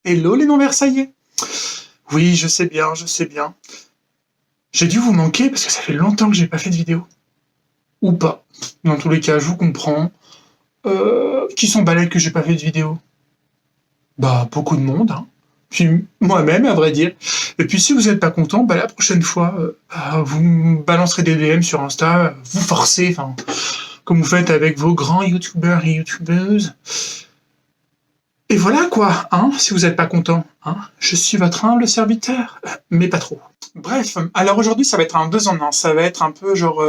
Hello les non-versaillais. Oui, je sais bien, je sais bien. J'ai dû vous manquer parce que ça fait longtemps que j'ai pas fait de vidéo. Ou pas. Dans tous les cas, je vous comprends. Qui sont balèques que j'ai pas fait de vidéo? Bah, beaucoup de monde, hein. Puis moi-même, à vrai dire. Et puis si vous êtes pas content, bah la prochaine fois, vous me balancerez des DM sur Insta, vous forcez, enfin, comme vous faites avec vos grands youtubeurs et youtubeuses. Et voilà quoi, hein, si vous êtes pas content, hein, je suis votre humble serviteur, mais pas trop. Bref, alors aujourd'hui ça va être un 2 en 1, ça va être un peu genre,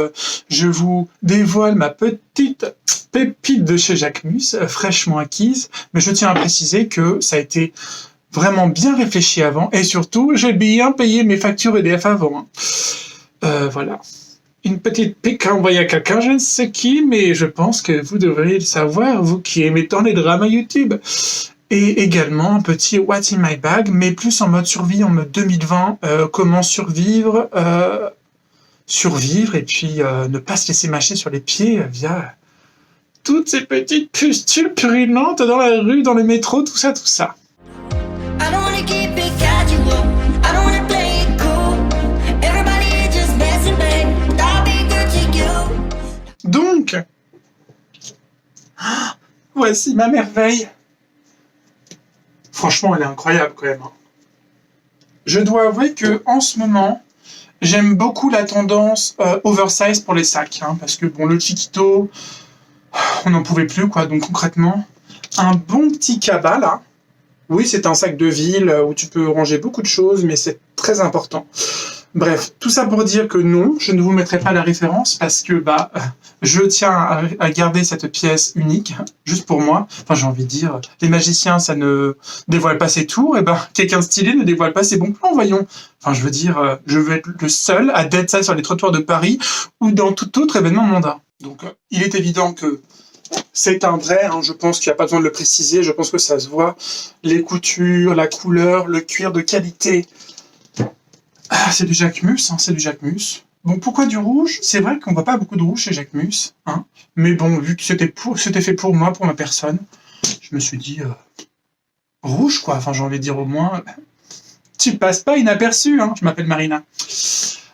je vous dévoile ma petite pépite de chez Jacquemus, fraîchement acquise, mais je tiens à préciser que ça a été vraiment bien réfléchi avant, et surtout j'ai bien payé mes factures EDF avant. Hein. Voilà. Une petite pique à envoyer à quelqu'un, je ne sais qui, mais je pense que vous devriez le savoir, vous qui aimez tant les dramas YouTube. Et également un petit What's in my bag, mais plus en mode survie, en mode 2020, comment survivre, survivre et puis ne pas se laisser mâcher sur les pieds via toutes ces petites pustules purulentes dans la rue, dans le métro, tout ça, tout ça. Donc, voici ma merveille. Franchement, elle est incroyable quand même. Je dois avouer que en ce moment, j'aime beaucoup la tendance oversize pour les sacs, hein, parce que bon, le Chiquito, on n'en pouvait plus quoi. Donc concrètement, un bon petit cabas là. Oui, c'est un sac de ville où tu peux ranger beaucoup de choses, mais c'est très important. Bref, tout ça pour dire que non, je ne vous mettrai pas la référence parce que je tiens à garder cette pièce unique, juste pour moi. Enfin, j'ai envie de dire, les magiciens, ça ne dévoile pas ses tours, et quelqu'un de stylé ne dévoile pas ses bons plans, voyons. Enfin, je veux dire, je veux être le seul à d'être ça sur les trottoirs de Paris ou dans tout autre événement mondain. Donc, il est évident que c'est un vrai, hein, je pense qu'il n'y a pas besoin de le préciser, je pense que ça se voit. Les coutures, la couleur, le cuir de qualité. Ah, c'est du Jacquemus, hein, c'est du Jacquemus. Bon, pourquoi du rouge? C'est vrai qu'on voit pas beaucoup de rouge chez Jacquemus, hein. Mais bon, vu que c'était fait pour moi, pour ma personne, je me suis dit, rouge quoi, enfin j'ai envie de dire au moins, tu passes pas inaperçu, hein, je m'appelle Marina.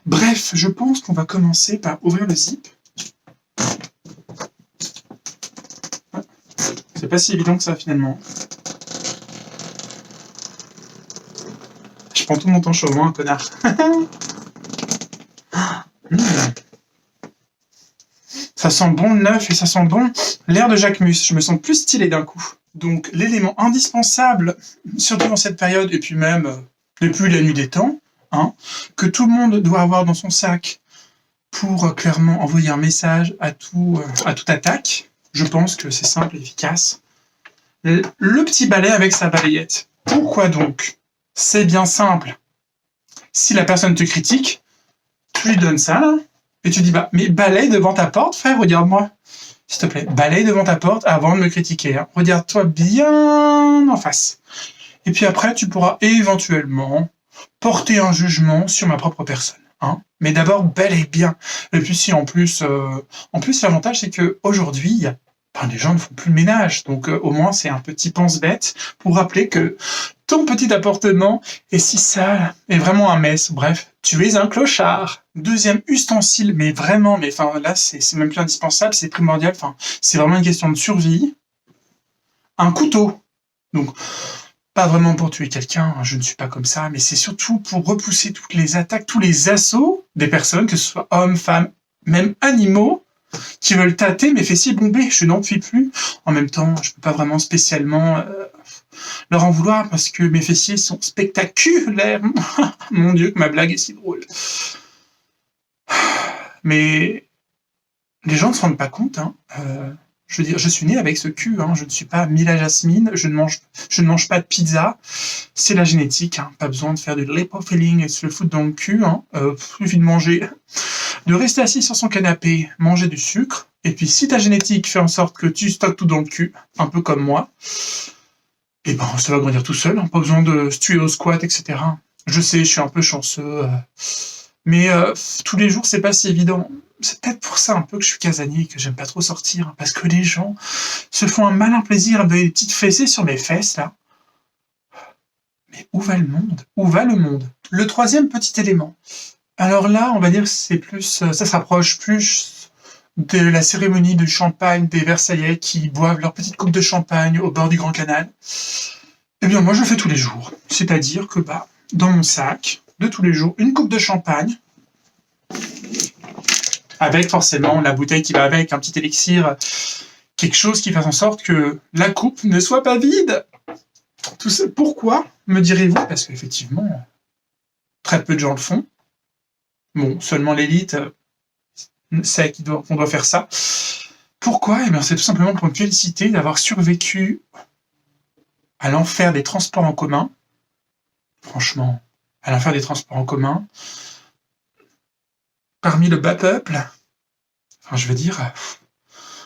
Bref, je pense qu'on va commencer par ouvrir le zip. C'est pas si évident que ça finalement. Je prends tout mon temps chaud, hein, connard. Ça sent bon le neuf et ça sent bon l'air de Jacquemus. Je me sens plus stylé d'un coup. Donc l'élément indispensable, surtout dans cette période, et puis même depuis la nuit des temps, hein, que tout le monde doit avoir dans son sac pour clairement envoyer un message à toute attaque. Je pense que c'est simple et efficace. Le petit balai avec sa balayette. Pourquoi donc? C'est bien simple. Si la personne te critique, tu lui donnes ça, là, et tu dis, mais balaye devant ta porte, frère, regarde-moi. S'il te plaît, balaye devant ta porte avant de me critiquer. Hein. Regarde-toi bien en face. Et puis après, tu pourras éventuellement porter un jugement sur ma propre personne. Hein. Mais d'abord, balaye bien. Et puis si en plus l'avantage, c'est qu'aujourd'hui, les gens ne font plus le ménage. Donc au moins, c'est un petit pense-bête pour rappeler que ton petit appartement est si sale, est vraiment un mess. Bref, tu es un clochard. Deuxième ustensile, mais vraiment, là, c'est même plus indispensable, c'est primordial. Enfin, c'est vraiment une question de survie. Un couteau. Donc, pas vraiment pour tuer quelqu'un, je ne suis pas comme ça, mais c'est surtout pour repousser toutes les attaques, tous les assauts des personnes, que ce soit hommes, femmes, même animaux, qui veulent tâter mes fessiers bombés. Je n'en puis plus. En même temps, je peux pas vraiment spécialement leur en vouloir parce que mes fessiers sont spectaculaires. Mon Dieu, que ma blague est si drôle. Mais les gens ne se rendent pas compte. Hein. Je veux dire, je suis né avec ce cul. Hein. Je ne suis pas Mila Jasmine. Je ne mange pas de pizza. C'est la génétique. Hein. Pas besoin de faire du lipofilling et de se le foutre dans le cul. Hein. Suffit de manger, de rester assis sur son canapé, manger du sucre. Et puis, si ta génétique fait en sorte que tu stockes tout dans le cul, un peu comme moi, ça va grandir tout seul, hein, pas besoin de se tuer au squat, etc. Je sais, je suis un peu chanceux, mais tous les jours, c'est pas si évident. C'est peut-être pour ça un peu que je suis casanier et que j'aime pas trop sortir, parce que les gens se font un malin plaisir à me donner des petites fessées sur mes fesses, là. où va le monde? Où va le monde? Le troisième petit élément. Alors là, on va dire que c'est plus, ça se rapproche plus de la cérémonie de champagne des Versaillais qui boivent leur petite coupe de champagne au bord du Grand Canal. Eh bien, moi, je le fais tous les jours. C'est-à-dire que, dans mon sac, de tous les jours, une coupe de champagne, avec forcément la bouteille qui va avec, un petit élixir, quelque chose qui fasse en sorte que la coupe ne soit pas vide. Tout ça, pourquoi, me direz-vous? Parce qu'effectivement, très peu de gens le font. Bon, seulement l'élite sait qu'on doit faire ça. Pourquoi? Eh bien, c'est tout simplement pour me féliciter d'avoir survécu à l'enfer des transports en commun. Franchement, à l'enfer des transports en commun. Parmi le bas peuple, enfin, je veux dire,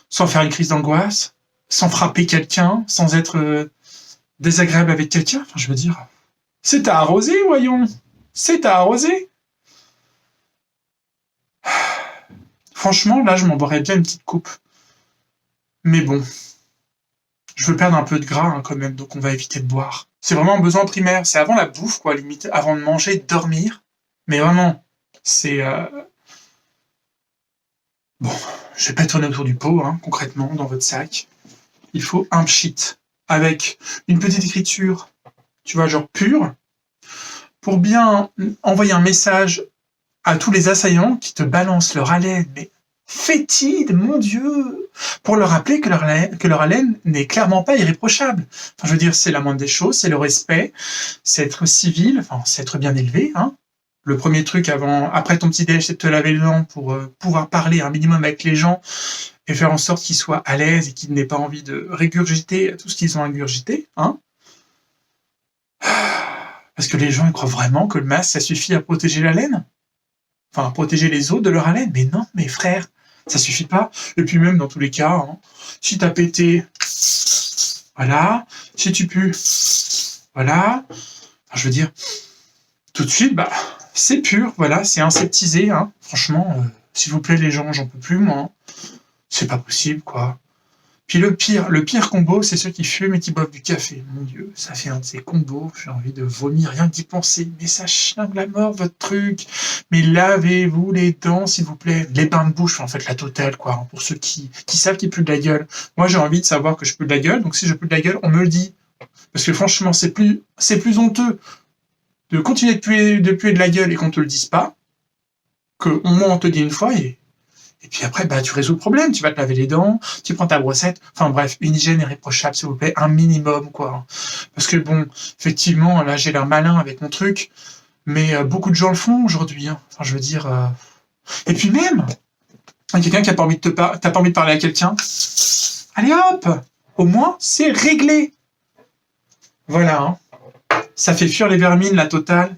sans faire une crise d'angoisse, sans frapper quelqu'un, sans être désagréable avec quelqu'un, enfin, je veux dire, c'est à arroser, voyons, c'est à arroser. Franchement, là, je m'en boirais bien une petite coupe. Mais bon, je veux perdre un peu de gras quand même, donc on va éviter de boire. C'est vraiment un besoin primaire, c'est avant la bouffe, quoi, limite, avant de manger, de dormir. Mais vraiment, c'est... Bon, je vais pas tourner autour du pot, concrètement, dans votre sac. Il faut un pchit, avec une petite écriture, tu vois, genre pure, pour bien envoyer un message à tous les assaillants qui te balancent leur haleine, mais fétide, mon Dieu, pour leur rappeler que leur haleine n'est clairement pas irréprochable. Enfin, je veux dire, c'est la moindre des choses, c'est le respect, c'est être civil, enfin, c'est être bien élevé, Le premier truc après ton petit déj, c'est de te laver les dents pour pouvoir parler un minimum avec les gens et faire en sorte qu'ils soient à l'aise et qu'ils n'aient pas envie de régurgiter tout ce qu'ils ont ingurgité, Parce que les gens ils croient vraiment que le masque, ça suffit à protéger la laine. Enfin, à protéger les autres de leur haleine. Mais non, mes frères, ça suffit pas. Et puis même, dans tous les cas, si t'as pété, voilà. Si tu pues, voilà. Enfin, je veux dire, tout de suite, c'est pur, voilà, c'est inseptisé, Franchement, s'il vous plaît, les gens, j'en peux plus, moi. C'est pas possible, quoi. Puis le pire combo, c'est ceux qui fument et qui boivent du café. Mon Dieu, ça fait un de ces combos, j'ai envie de vomir, rien que d'y penser. Mais ça chlingue la mort, votre truc. Mais lavez-vous les dents, s'il vous plaît. Les bains de bouche, en fait, la totale, quoi. Pour ceux qui savent qu'ils puent de la gueule. Moi, j'ai envie de savoir que je pue de la gueule, donc si je pue de la gueule, on me le dit. Parce que franchement, c'est plus honteux de continuer de puer de la gueule et qu'on te le dise pas, que au moins on te dit une fois et puis après, tu résous le problème, tu vas te laver les dents, tu prends ta brossette, enfin bref, une hygiène irréprochable, s'il vous plaît, un minimum, quoi. Parce que bon, effectivement, là, j'ai l'air malin avec mon truc, mais beaucoup de gens le font aujourd'hui, Enfin, je veux dire... Et puis même, quelqu'un qui a pas envie de t'as pas envie de parler à quelqu'un, allez hop, au moins, c'est réglé. Voilà, Ça fait fuir les vermines, la totale.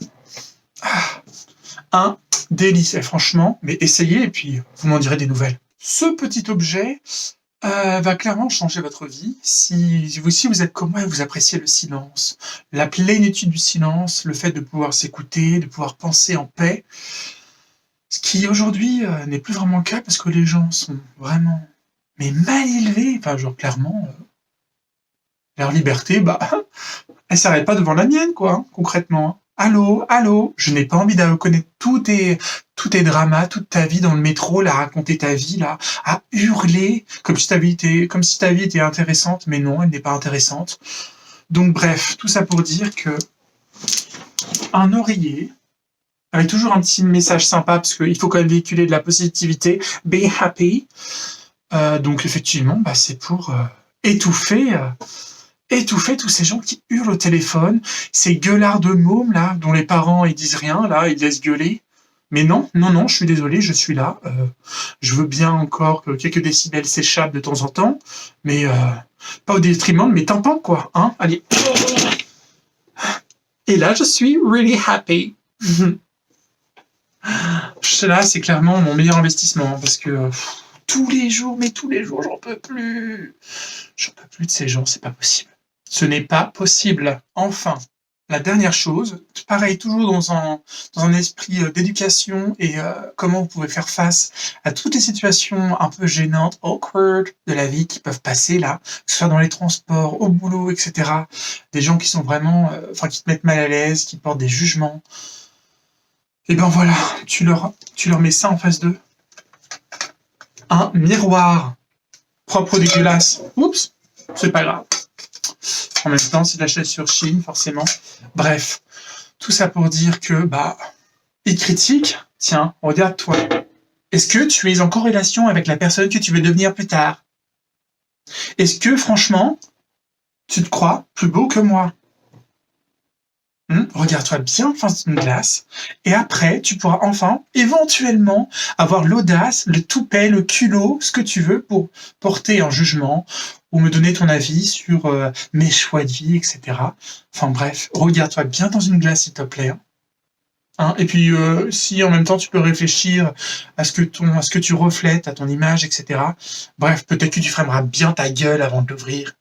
Un délice, franchement, mais essayez et puis vous m'en direz des nouvelles. Ce petit objet va clairement changer votre vie si vous êtes comme moi et vous appréciez le silence, la plénitude du silence, le fait de pouvoir s'écouter, de pouvoir penser en paix, ce qui aujourd'hui n'est plus vraiment le cas parce que les gens sont vraiment mal élevés, enfin genre clairement leur liberté, elle s'arrête pas devant la mienne, quoi, concrètement. Allô, je n'ai pas envie de connaître tous tes dramas, toute ta vie dans le métro, là, raconter ta vie, là, à hurler, comme si ta vie était intéressante, mais non, elle n'est pas intéressante. Donc bref, tout ça pour dire que un oreiller, avec toujours un petit message sympa, parce qu'il faut quand même véhiculer de la positivité, be happy. Donc effectivement, c'est pour étouffer tous ces gens qui hurlent au téléphone, ces gueulards de mômes, là, dont les parents, ils disent rien, là, ils laissent gueuler. Mais non, je suis désolé, je suis là. Je veux bien encore que quelques décibels s'échappent de temps en temps, mais pas au détriment de mes tympans, quoi, Allez. Et là, je suis really happy. Là, c'est clairement mon meilleur investissement, parce que tous les jours, j'en peux plus. J'en peux plus de ces gens, c'est pas possible. Ce n'est pas possible. Enfin, la dernière chose, pareil, toujours dans un esprit d'éducation et comment vous pouvez faire face à toutes les situations un peu gênantes, awkward de la vie qui peuvent passer là, que ce soit dans les transports, au boulot, etc. Des gens qui sont vraiment, enfin, qui te mettent mal à l'aise, qui portent des jugements. Et ben voilà, tu leur mets ça en face d'eux. Un miroir propre ou dégueulasse. Oups, c'est pas grave. En même temps, c'est de la chaise sur Chine, forcément. Bref, tout ça pour dire que, ils critiquent. Tiens, regarde-toi. Est-ce que tu es en corrélation avec la personne que tu veux devenir plus tard? Est-ce que, franchement, tu te crois plus beau que moi? Regarde-toi bien face une glace, et après, tu pourras enfin, éventuellement, avoir l'audace, le toupet, le culot, ce que tu veux pour porter un jugement ou me donner ton avis sur mes choix de vie, etc. Enfin bref, regarde-toi bien dans une glace, s'il te plaît. Hein, et puis, si en même temps tu peux réfléchir à ce que tu reflètes, à ton image, etc. Bref, peut-être que tu fermeras bien ta gueule avant de l'ouvrir.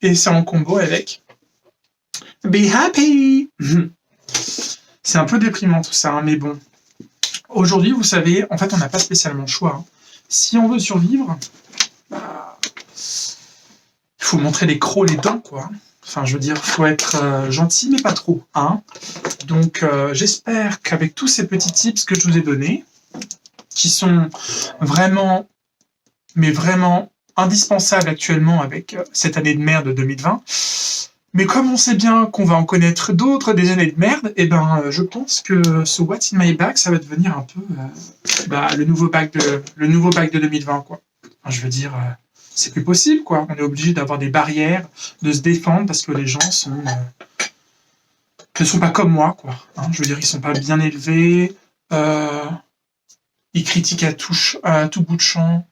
Et c'est en combo avec Be happy. C'est un peu déprimant tout ça, mais bon. Aujourd'hui, vous savez, en fait, on n'a pas spécialement le choix. Si on veut survivre, il faut montrer les crocs, les dents, quoi. Enfin, je veux dire, faut être gentil, mais pas trop. Donc, j'espère qu'avec tous ces petits tips que je vous ai donnés, qui sont vraiment, mais vraiment indispensables actuellement avec cette année de merde de 2020, mais comme on sait bien qu'on va en connaître d'autres des années de merde, je pense que ce What's in my bag, ça va devenir un peu le nouveau bac de 2020, quoi. Enfin, je veux dire, c'est plus possible, quoi. On est obligé d'avoir des barrières, de se défendre parce que les gens ne sont pas comme moi, quoi. Je veux dire, ils sont pas bien élevés, ils critiquent à tout bout de champ.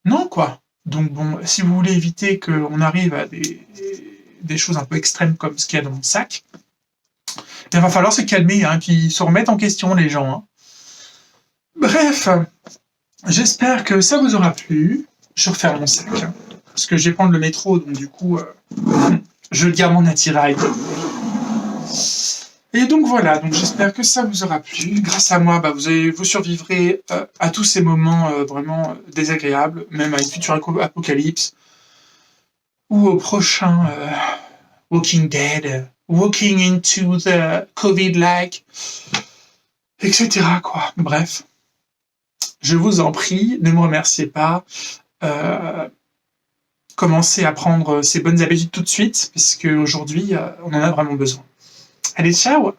Non, quoi. Donc bon, si vous voulez éviter qu'on arrive à des choses un peu extrêmes comme ce qu'il y a dans mon sac, il va falloir se calmer, et puis se remettre en question, les gens. Bref, j'espère que ça vous aura plu. Je referme mon sac, parce que je vais prendre le métro, donc du coup, je garde mon attirail. Et donc voilà, donc j'espère que ça vous aura plu. Grâce à moi, vous survivrez à tous ces moments vraiment désagréables, même à une future apocalypse, ou au prochain Walking Dead, walking into the COVID-like, etc. quoi. Bref, je vous en prie, ne me remerciez pas. Commencez à prendre ces bonnes habitudes tout de suite, puisque aujourd'hui, on en a vraiment besoin. Allez, ciao!